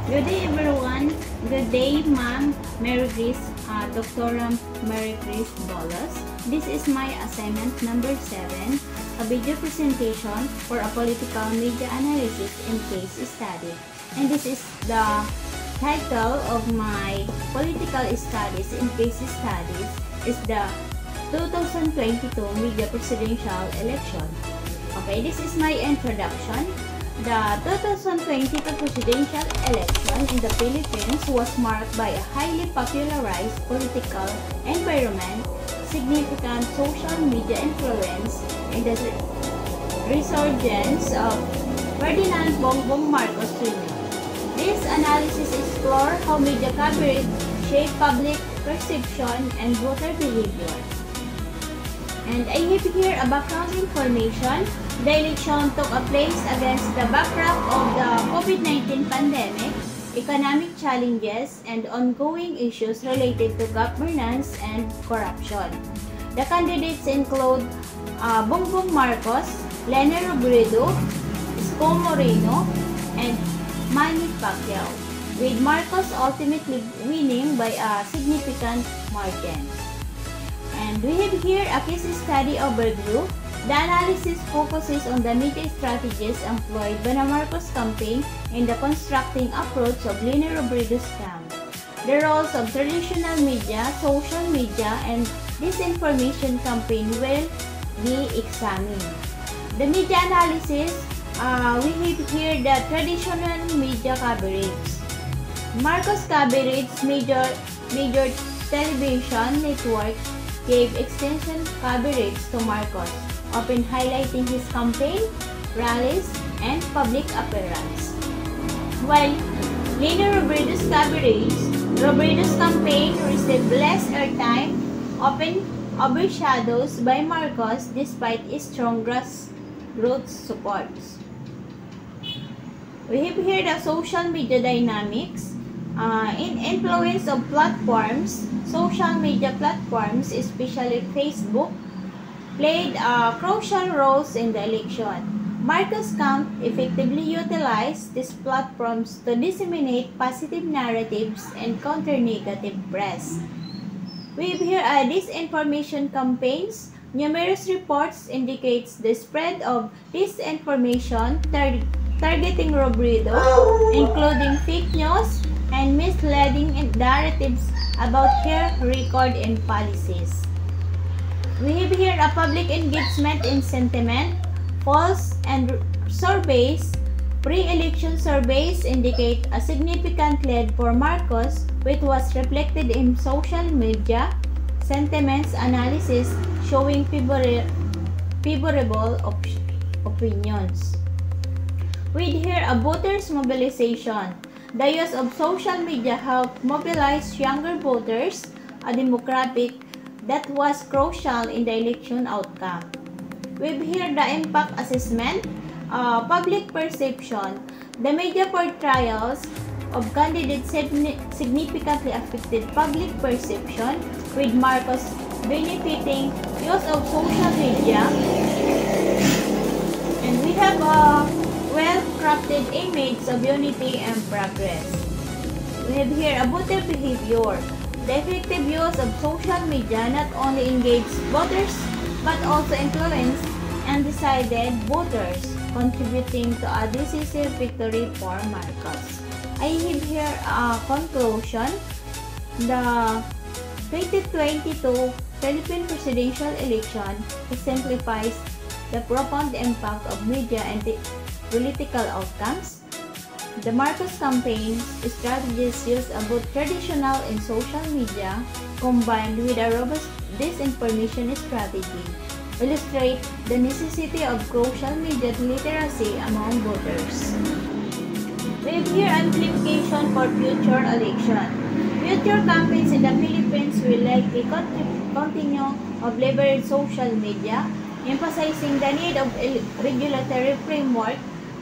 Good day everyone. Good day Ma'am Mary Grace, Dr. Mary Grace Bolos. This is my assignment number 7, a video presentation for a political media analysis and case study. And this is the title of my political studies and case studies is the 2022 media presidential election. Okay, this is my introduction. The 2022 presidential election in the Philippines was marked by a highly popularized political environment, significant social media influence, and the resurgence of Ferdinand Bongbong Marcos Jr. This analysis explores how media coverage shape public perception and voter behavior. And I have here a background information. The election took place against the backdrop of the COVID-19 pandemic, economic challenges, and ongoing issues related to governance and corruption. The candidates include Bongbong Marcos, Leni Robredo, Isko Moreno, and Manny Pacquiao, with Marcos ultimately winning by a significant margin. And we have here a case study overview. The analysis focuses on the media strategies employed by the Marcos campaign in the constructing approach of Leni Robredo's camp. The roles of traditional media, social media, and disinformation campaign will be examined. The media analysis, we have here the traditional media coverage. Marcos coverage major television network gave extensive coverage to Marcos, often highlighting his campaign, rallies, and public appearance. While Leni Robredo's coverage, Robredo's campaign received less airtime, often overshadowed by Marcos despite his strong grassroots support. We have here the social media dynamics. In influence of platforms, social media platforms, especially Facebook, played crucial roles in the election. Marcos camp effectively utilized these platforms to disseminate positive narratives and counter negative press. We have here disinformation campaigns. Numerous reports indicates the spread of disinformation targeting Robredo, including fake news and misleading narratives about her record and policies. We have here a public engagement in sentiment. Polls and surveys, pre-election surveys indicate a significant lead for Marcos, which was reflected in social media sentiments analysis showing favorable opinions. We hear a voters mobilization. The use of social media helped mobilize younger voters, a demographic that was crucial in the election outcome. We've here the impact assessment, public perception. The media portrayals of candidates significantly affected public perception, with Marcos benefiting use of social media. And we have a well-crafted image of unity and progress. We have here a voter behavior. The effective use of social media not only engaged voters but also influenced undecided voters, contributing to a decisive victory for Marcos. I have here a conclusion. The 2022 Philippine presidential election exemplifies the profound impact of media and the political outcomes. The Marcos campaign strategies used both traditional and social media, combined with a robust disinformation strategy, illustrate the necessity of crucial media literacy among voters. We have here amplification for future election. Future campaigns in the Philippines will likely continue to leverage social media, emphasizing the need of a regulatory framework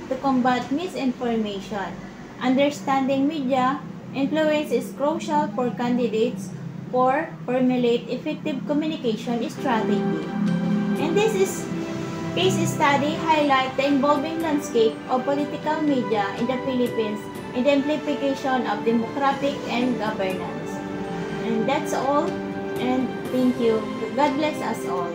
to combat misinformation. Understanding media influence is crucial for candidates for formulate effective communication strategy. And this case study highlight the evolving landscape of political media in the Philippines exemplification of democratic and governance. And that's all. And thank you. God bless us all.